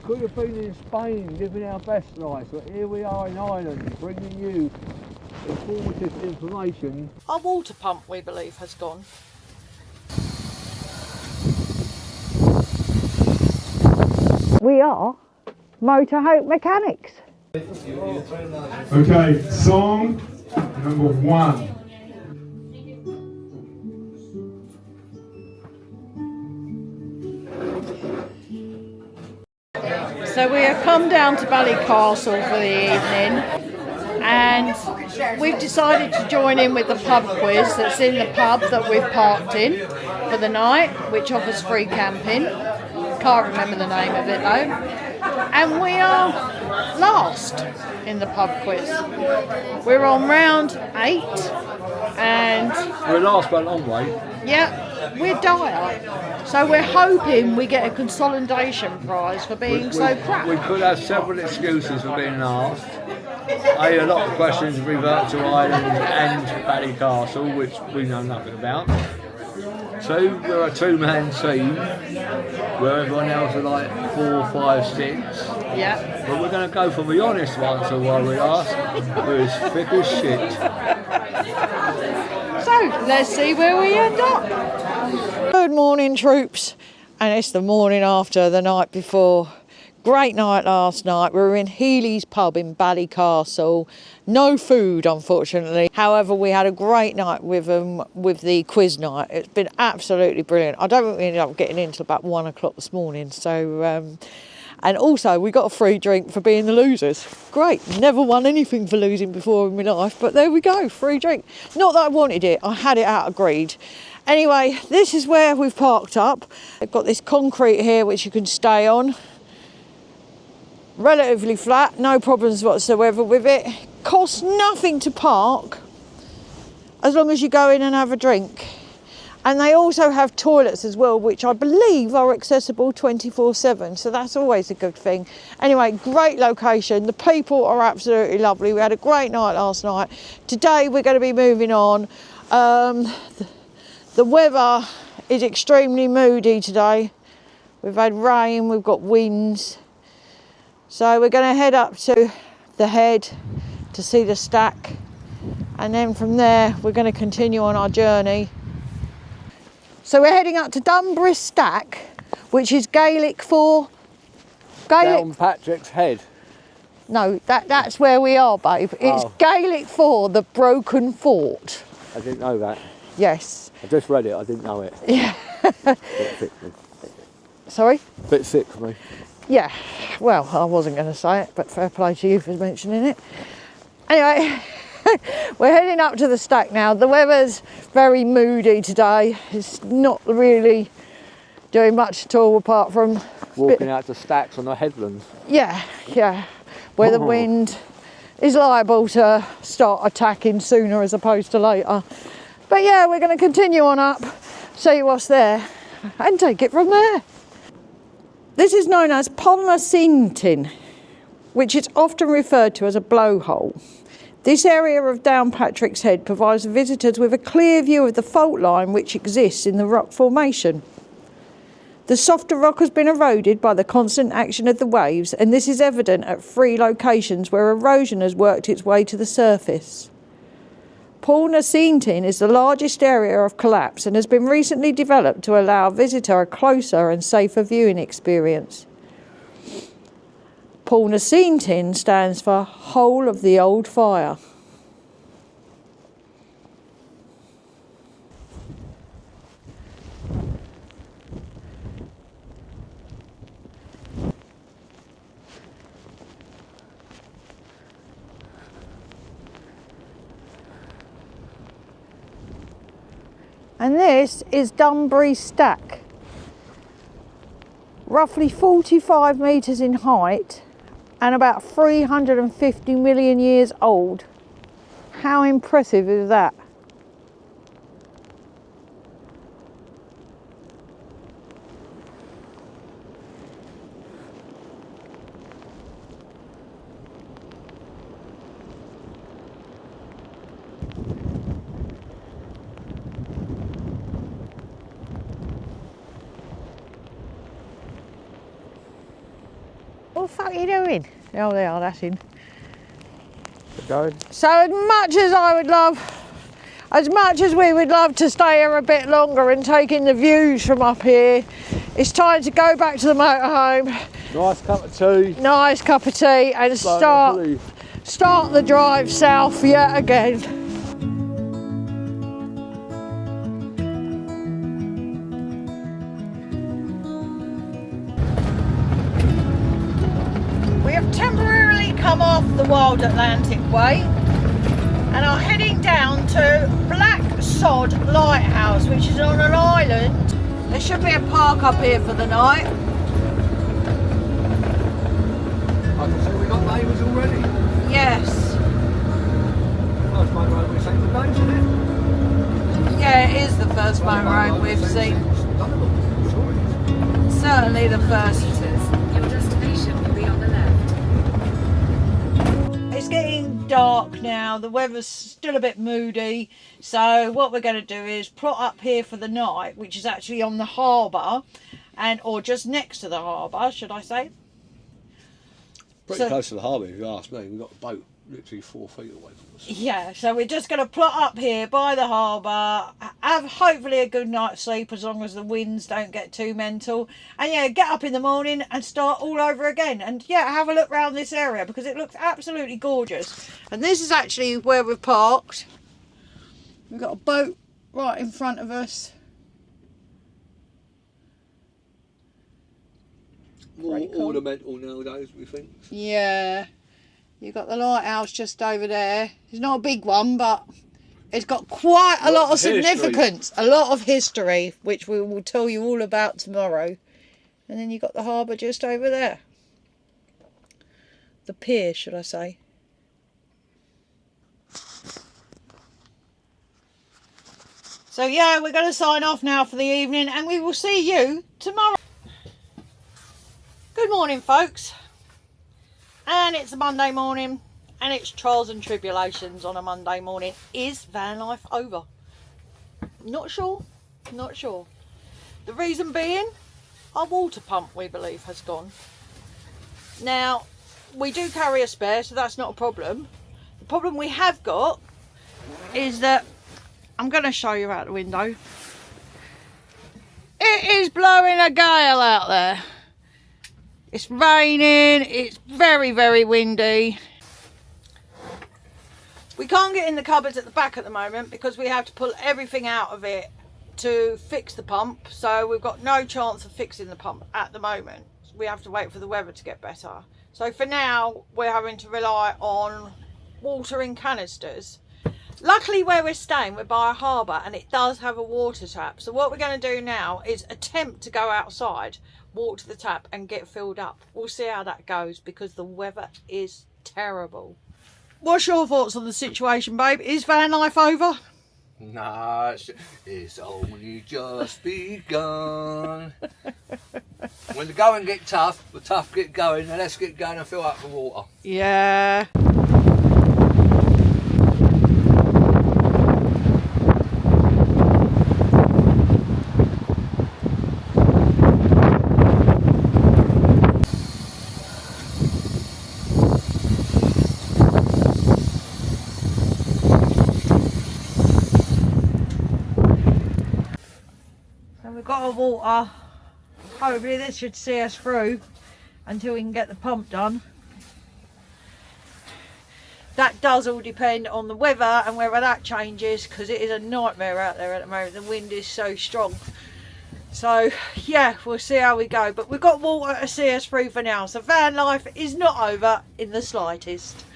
could have been in Spain living our best lives, but here we are in Ireland bringing you informative information. Our water pump, we believe, has gone. We are motorhome mechanics. Okay, song number 1. So we have come down to Ballycastle for the evening, and we've decided to join in with the pub quiz that's in the pub that we've parked in for the night, which offers free camping. Can't remember the name of it though. And we are last in the pub quiz. We're on round 8, and We're last by a long way. yeah, we're dire. So we're hoping we get a consolidation prize for being so crap. We could have several excuses for being last. A lot of questions revert to Ireland and Ballycastle, which we know nothing about. 2, we're a 2-man team, where everyone else are like 4, 5, 6. Yeah. But we're going to go for the honest answer while we ask. We're as thick as shit. So let's see where we end up. Good morning, troops. And it's the morning after the night before. Great night last night. We were in Healy's pub in Ballycastle. No food, unfortunately. However, we had a great night with the quiz night. It's been absolutely brilliant. I don't think we ended up getting in until about 1 o'clock this morning. So, and also we got a free drink for being the losers. Great. Never won anything for losing before in my life, but there we go. Free drink. Not that I wanted it. I had it out of greed. Anyway, this is where we've parked up. I've got this concrete here which you can stay on. Relatively flat, no problems whatsoever with it. Costs nothing to park as long as you go in and have a drink. And they also have toilets as well, which I believe are accessible 24/7, so that's always a good thing. Anyway, great location. The people are absolutely lovely. We had a great night last night. Today we're going to be moving on. The weather is extremely moody today. We've had rain, we've got winds. So we're going to head up to the head to see the stack, and then from there we're going to continue on our journey. So we're heading up to DUN BRISTE SEA, which is Gaelic for... Downpatrick's Head. No, that's where we are, babe. It's Gaelic for the broken fort. I didn't know that. Yes. I just read it, I didn't know it. Yeah. Bit thick for me. Sorry? Bit thick for me. Yeah, well, I wasn't going to say it, but fair play to you for mentioning it. Anyway, we're heading up to the stack now. The weather's very moody today. It's not really doing much at all apart from... Walking out to stacks on the headlands. Yeah, where the wind is liable to start attacking sooner as opposed to later. But yeah, we're going to continue on up, see what's there, and take it from there. This is known as Polnasintin, which is often referred to as a blowhole. This area of Downpatrick's Head provides visitors with a clear view of the fault line which exists in the rock formation. The softer rock has been eroded by the constant action of the waves, and this is evident at 3 locations where erosion has worked its way to the surface. Polnasintin is the largest area of collapse and has been recently developed to allow a visitor a closer and safer viewing experience. Polnasintin stands for Hole of the Old Fire. And this is DUN BRISTE SEA, roughly 45 metres in height and about 350 million years old. How impressive is that? the fuck are you doing? Oh, they are, that's in. We're going. So as much as we would love to stay here a bit longer and take in the views from up here, it's time to go back to the motorhome. Nice cup of tea. Nice cup of tea and start the drive south yet again. We have temporarily come off the Wild Atlantic Way and are heading down to Blacksod Lighthouse, which is on an island. There should be a park up here for the night. I can see we got neighbours already. Yes. First motorhome we've seen for days, isn't it? Yeah, it is the first motorhome we've seen. Certainly the first. Your destination will be on the left. It's getting dark now, the weather's still a bit moody, so what we're going to do is plot up here for the night, which is actually on the harbour, or just next to the harbour, should I say. Pretty close to the harbour, if you ask me. We've got a boat literally 4 feet away from us. Yeah, so we're just going to plot up here by the harbour, have hopefully a good night's sleep as long as the winds don't get too mental, and yeah, get up in the morning and start all over again, and yeah, have a look around this area because it looks absolutely gorgeous. And this is actually where we've parked. We've got a boat right in front of us. More ornamental nowadays, we think. Yeah. You've got the lighthouse just over there. It's not a big one, but it's got quite a lot of significance. A lot of history, which we will tell you all about tomorrow. And then you've got the harbour just over there. The pier, should I say. So yeah, we're going to sign off now for the evening, and we will see you tomorrow. Good morning, folks. And it's a Monday morning, and it's trials and tribulations on a Monday morning. Is van life over? Not sure. Not sure. The reason being, our water pump, we believe, has gone. Now, we do carry a spare, so that's not a problem. The problem we have got is that, I'm going to show you out the window. It is blowing a gale out there. It's raining, it's very, very windy. We can't get in the cupboards at the back at the moment because we have to pull everything out of it to fix the pump. So we've got no chance of fixing the pump at the moment. We have to wait for the weather to get better. So for now, we're having to rely on water in canisters. Luckily where we're staying, we're by a harbour and it does have a water tap. So what we're going to do now is attempt to go outside, walk to the tap and get filled up. We'll see how that goes because the weather is terrible. What's your thoughts on the situation, babe? Is van life over? Nah, it's only just begun. When the going get tough, the tough get going, and let's get going and fill up the water. Yeah. We've got our water. Hopefully this should see us through until we can get the pump done. That does all depend on the weather and whether that changes, because it is a nightmare out there at the moment. The wind is so strong. So yeah, we'll see how we go. But we've got water to see us through for now. So van life is not over in the slightest.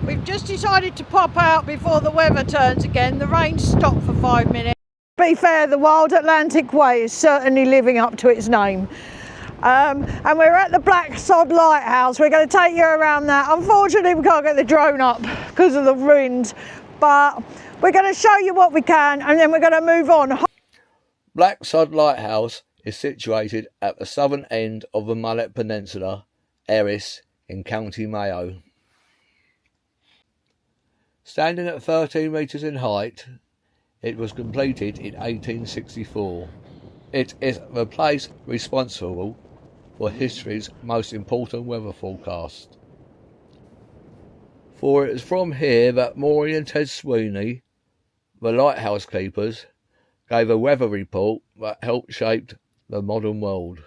We've just decided to pop out before the weather turns again. The rain stopped for 5 minutes. To be fair, the Wild Atlantic Way is certainly living up to its name. And we're at the Blacksod Lighthouse. We're going to take you around that. Unfortunately, we can't get the drone up because of the wind, but we're going to show you what we can and then we're going to move on. Blacksod Lighthouse is situated at the southern end of the Belmullet Peninsula, aire, in County Mayo. Standing at 13 metres in height, it was completed in 1864. It is the place responsible for history's most important weather forecast. For it is from here that Maury and Ted Sweeney, the lighthouse keepers, gave a weather report that helped shape the modern world.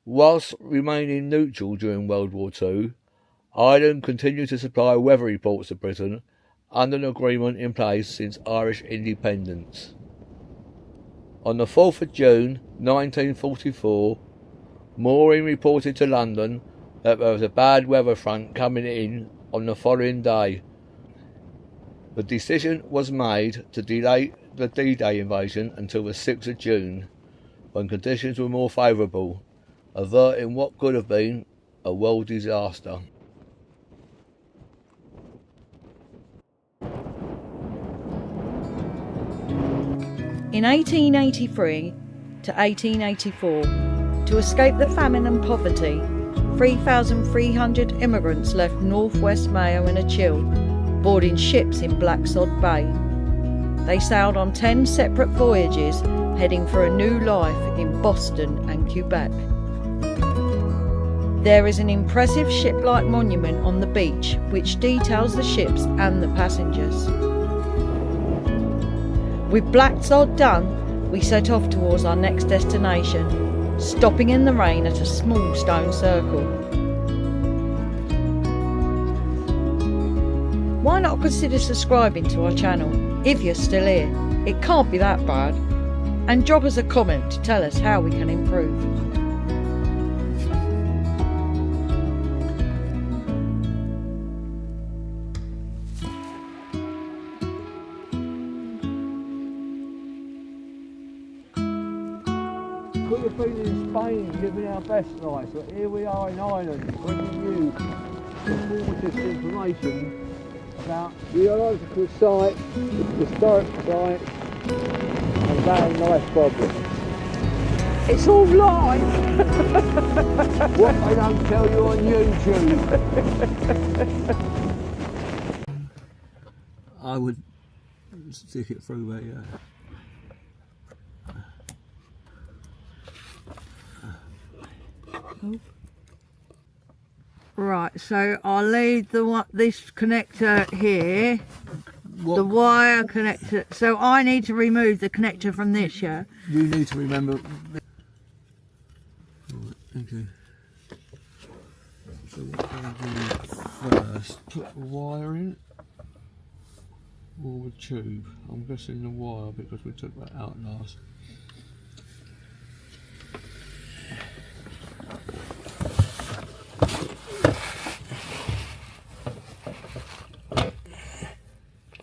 Whilst remaining neutral during World War II, Ireland continued to supply weather reports to Britain under an agreement in place since Irish independence. On the 4th of June 1944, Maury reported to London that there was a bad weather front coming in on the following day. The decision was made to delay the D-Day invasion until the 6th of June, when conditions were more favourable, averting what could have been a world disaster. In 1883 to 1884, to escape the famine and poverty, 3,300 immigrants left northwest Mayo in a chill, boarding ships in Blacksod Bay. They sailed on 10 separate voyages, heading for a new life in Boston and Quebec. There is an impressive ship-like monument on the beach which details the ships and the passengers. With Blacksod done, we set off towards our next destination, stopping in the rain at a small stone circle. Why not consider subscribing to our channel if you're still here? It can't be that bad. And drop us a comment to tell us how we can improve. Could have been in Spain living our best life, but here we are in Ireland bringing you some more just information about geological sites, historic sites and van life problems. It's all live! What they don't tell you on YouTube. I would stick it through there, yeah. Right, so I'll leave this connector here, the wire connector. So I need to remove the connector from this, yeah? You need to remember. Right, okay. So what I'm going to do first, put the wire in, or the tube. I'm guessing the wire because we took that out last.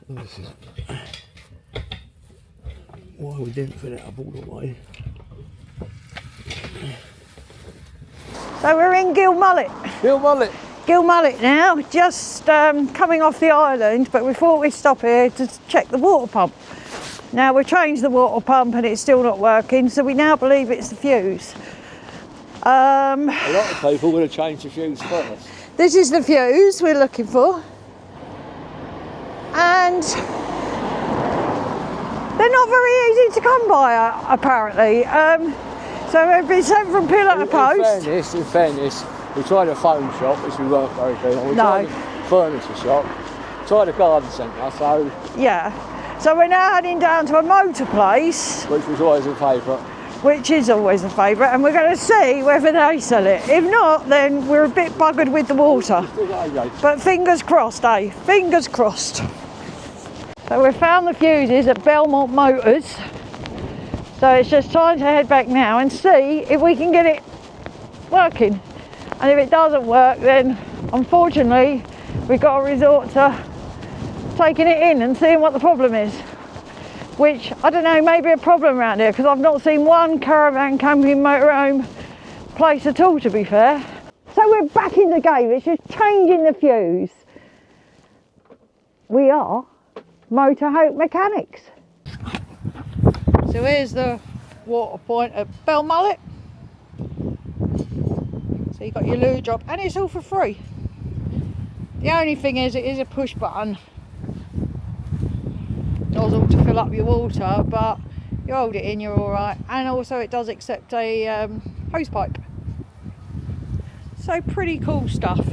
This is why we didn't fill it up all the way. So we're in Belmullet. Belmullet. Belmullet now, just coming off the island, but we thought we'd stop here to check the water pump. Now we've changed the water pump and it's still not working, so we now believe it's the fuse. A lot of people would have changed the fuse first. This is the fuse we're looking for. And they're not very easy to come by, apparently. So they've been sent from pillar to post. In fairness, we tried a phone shop, which we weren't very keen on. We tried a furniture shop, tried a garden centre, so... Yeah. So we're now heading down to a motor place. Which was always a favourite. Which is always a favourite, and we're going to see whether they sell it. If not, then we're a bit buggered with the water. But fingers crossed, eh? Fingers crossed. So we've found the fuses at Belmullet Motors. So it's just time to head back now and see if we can get it working. And if it doesn't work, then unfortunately we've got to resort to taking it in and seeing what the problem is. Which, I don't know, may be a problem around here because I've not seen one caravan camping motorhome place at all, to be fair. So we're back in the game, it's just changing the fuse. We are motorhome mechanics. So here's the water point at Belmullet. So you've got your loo drop and it's all for free. The only thing is, it is a push button nozzle to fill up your water, but You hold it in, you're all right. And also it does accept a hose pipe. So pretty cool stuff.